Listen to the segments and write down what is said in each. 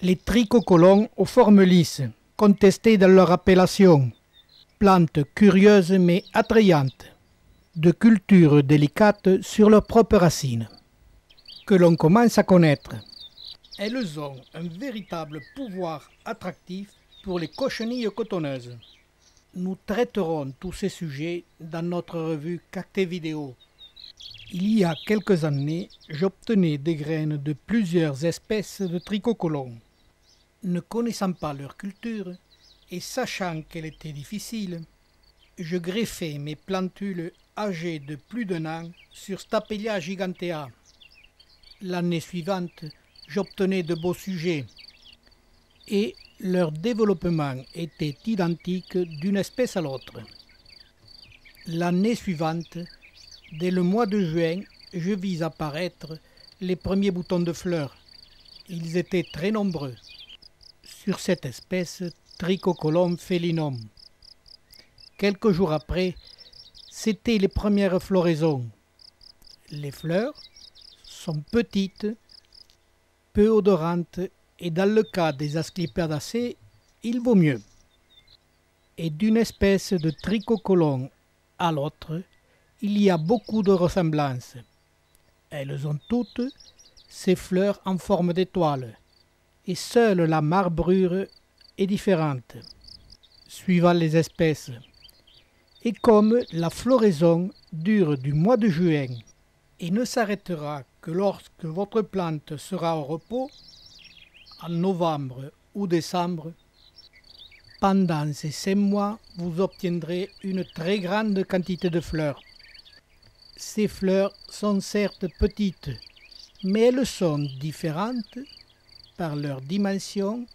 Les tricocolons aux formes lisses, contestés dans leur appellation, plantes curieuses mais attrayantes, de cultures délicates sur leurs propres racines, que l'on commence à connaître. Elles ont un véritable pouvoir attractif pour les cochenilles cotonneuses. Nous traiterons tous ces sujets dans notre revue Cacté Vidéo. Il y a quelques années, j'obtenais des graines de plusieurs espèces de tricocolons. Ne connaissant pas leur culture et sachant qu'elle était difficile, je greffais mes plantules âgées de plus d'un an sur Stapelia gigantea. L'année suivante, j'obtenais de beaux sujets et leur développement était identique d'une espèce à l'autre. L'année suivante, dès le mois de juin, je vis apparaître les premiers boutons de fleurs. Ils étaient très nombreux sur cette espèce Tricocolum felinum. Quelques jours après, c'étaient les premières floraisons. Les fleurs sont petites, peu odorantes et dans le cas des Asclepiadacées, il vaut mieux. Et d'une espèce de Tricocolon à l'autre, il y a beaucoup de ressemblances. Elles ont toutes ces fleurs en forme d'étoile, et seule la marbrure est différente, suivant les espèces. Et comme la floraison dure du mois de juin et ne s'arrêtera que lorsque votre plante sera au repos, en novembre ou décembre, pendant ces 5 mois, vous obtiendrez une très grande quantité de fleurs. Ces fleurs sont certes petites, mais elles sont différentes par leur dimension,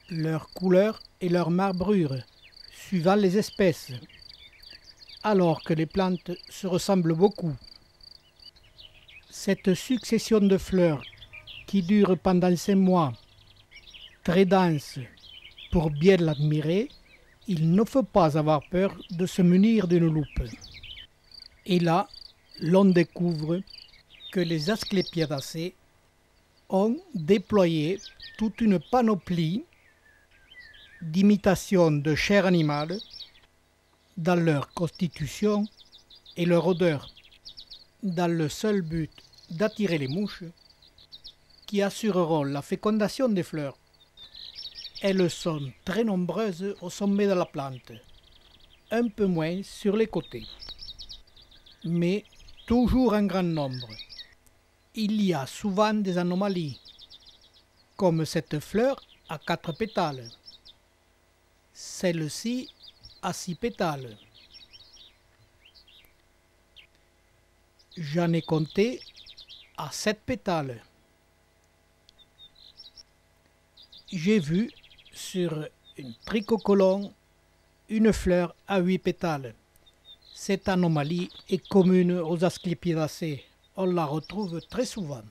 leur couleur et leur marbrure, suivant les espèces, alors que les plantes se ressemblent beaucoup. Cette succession de fleurs qui dure pendant 5 mois, très dense, pour bien l'admirer, il ne faut pas avoir peur de se munir d'une loupe. Et là, l'on découvre que les Asclepiadacées ont déployé toute une panoplie d'imitations de chair animale dans leur constitution et leur odeur, dans le seul but d'attirer les mouches qui assureront la fécondation des fleurs. Elles sont très nombreuses au sommet de la plante, un peu moins sur les côtés, mais toujours en grand nombre. Il y a souvent des anomalies, comme cette fleur à 4 pétales, celle-ci à 6 pétales. J'en ai compté à 7 pétales. J'ai vu sur une tricocolon une fleur à 8 pétales. Cette anomalie est commune aux Asclepiadacées. On la retrouve très souvent.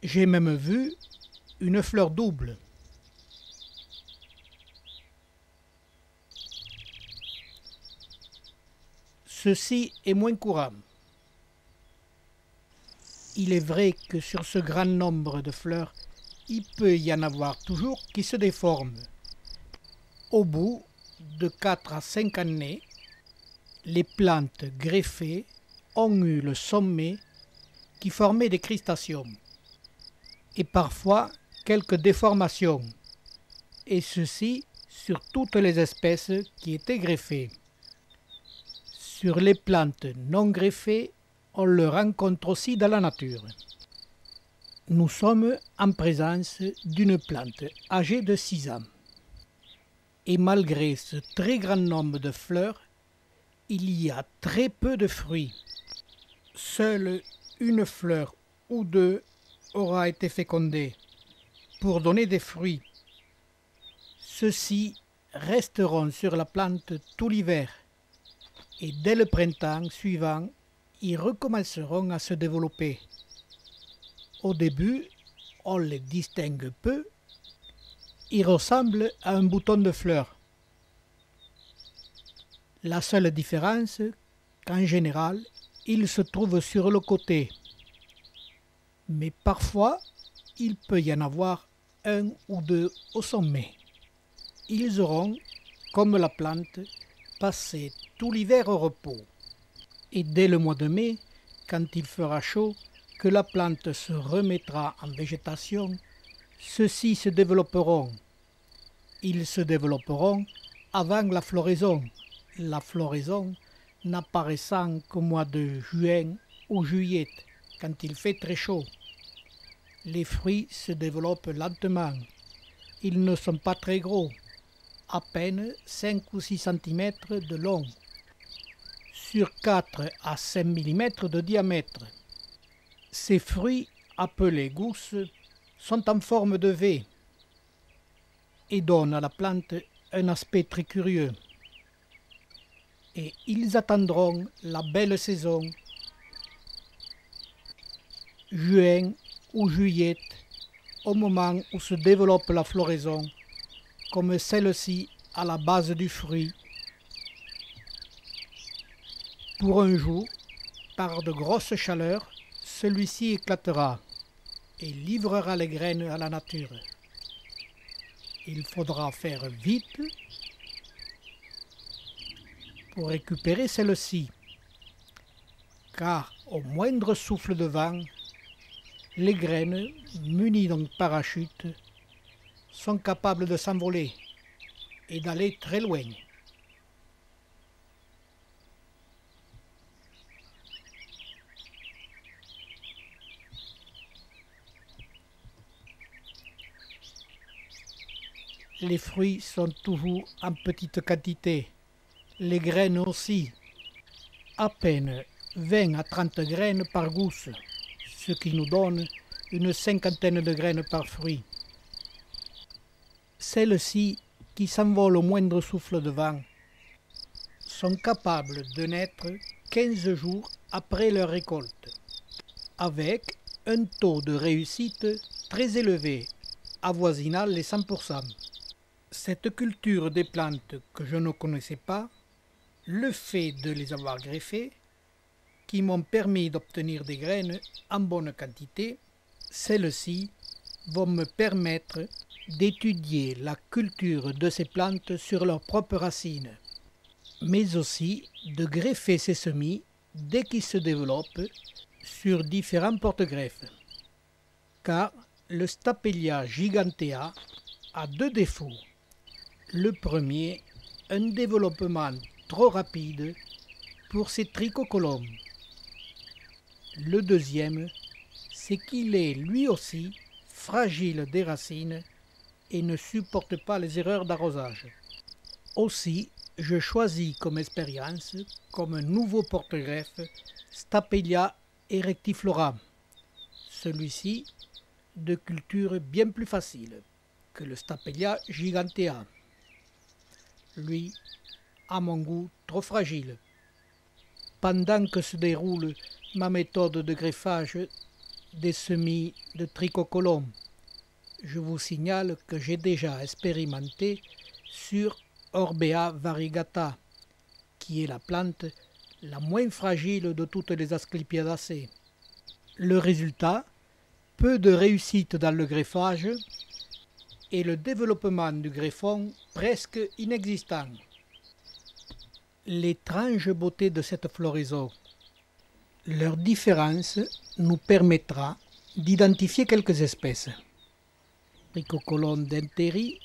J'ai même vu une fleur double. Ceci est moins courant. Il est vrai que sur ce grand nombre de fleurs, il peut y en avoir toujours qui se déforment. Au bout de 4 à 5 années, les plantes greffées ont eu le sommet qui formait des cristations et parfois quelques déformations, et ceci sur toutes les espèces qui étaient greffées. Sur les plantes non greffées, on le rencontre aussi dans la nature. Nous sommes en présence d'une plante âgée de 6 ans. Et malgré ce très grand nombre de fleurs, il y a très peu de fruits. Seule une fleur ou deux aura été fécondée pour donner des fruits. Ceux-ci resteront sur la plante tout l'hiver et dès le printemps suivant, ils recommenceront à se développer. Au début, on les distingue peu. Ils ressemblent à un bouton de fleurs. La seule différence, qu'en général, ils se trouvent sur le côté. mais parfois il peut y en avoir un ou deux au sommet. Ils auront, comme la plante, passé tout l'hiver au repos. Et dès le mois de mai, quand il fera chaud, que la plante se remettra en végétation, ceux-ci se développeront. Ils se développeront avant la floraison n'apparaissant qu'au mois de juin ou juillet, quand il fait très chaud. Les fruits se développent lentement. Ils ne sont pas très gros, à peine 5 ou 6 cm de long, sur 4 à 5 mm de diamètre. Ces fruits, appelés gousses, sont en forme de V et donnent à la plante un aspect très curieux. Et ils attendront la belle saison, juin ou juillet, au moment où se développe la floraison, comme celle-ci à la base du fruit. Pour un jour, par de grosses chaleurs, celui-ci éclatera et livrera les graines à la nature. Il faudra faire vite pour récupérer celle-ci, car au moindre souffle de vent, les graines, munies d'un parachute, sont capables de s'envoler et d'aller très loin. Les fruits sont toujours en petite quantité, les graines aussi, à peine 20 à 30 graines par gousse, ce qui nous donne une cinquantaine de graines par fruit. Celles-ci, qui s'envolent au moindre souffle de vent, sont capables de naître 15 jours après leur récolte, avec un taux de réussite très élevé, avoisinant les 100%. Cette culture des plantes que je ne connaissais pas, le fait de les avoir greffées, qui m'ont permis d'obtenir des graines en bonne quantité, celles-ci vont me permettre d'étudier la culture de ces plantes sur leurs propres racines, mais aussi de greffer ces semis dès qu'ils se développent sur différents porte-greffes. Car le Stapelia gigantea a deux défauts. Le premier, un développement trop rapide pour ces trichocolombes. Le deuxième, c'est qu'il est lui aussi fragile des racines et ne supporte pas les erreurs d'arrosage. Aussi, je choisis comme expérience, comme un nouveau porte-greffe, Stapelia erectiflora. Celui-ci, de culture bien plus facile que le Stapelia gigantea. Lui, à mon goût, trop fragile. Pendant que se déroule ma méthode de greffage des semis de trichocolome, je vous signale que j'ai déjà expérimenté sur Orbea variegata, qui est la plante la moins fragile de toutes les Asclepiadaceae. Le résultat, peu de réussite dans le greffage et le développement du greffon presque inexistant. L'étrange beauté de cette floraison, leur différence nous permettra d'identifier quelques espèces. Trichocolone denteri,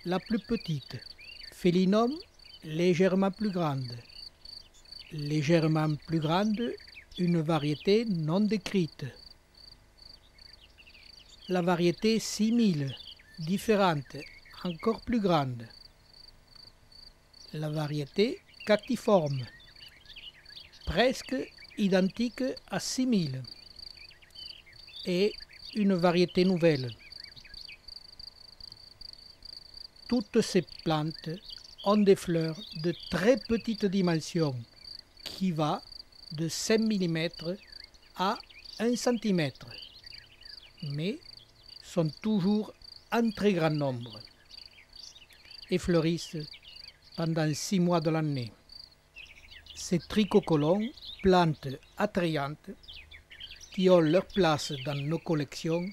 la plus petite. Phelinum, légèrement plus grande. Légèrement plus grande, une variété non décrite. La variété 6000, différente, encore plus grande. La variété cactiforme, presque identique à 6000. Et une variété nouvelle. Toutes ces plantes ont des fleurs de très petite dimension, qui va de 5 mm à 1 cm, mais sont toujours en très grand nombre et fleurissent pendant 6 mois de l'année. Ces trichocolons, plantes attrayantes, qui ont leur place dans nos collections,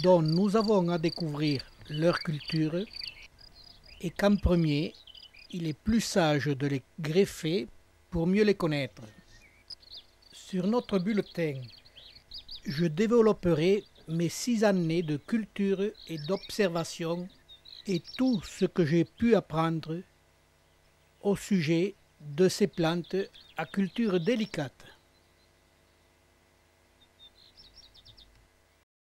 dont nous avons à découvrir leur culture, et qu'en premier, il est plus sage de les greffer pour mieux les connaître. Sur notre bulletin, je développerai mes 6 années de culture et d'observation et tout ce que j'ai pu apprendre au sujet de ces plantes à culture délicate.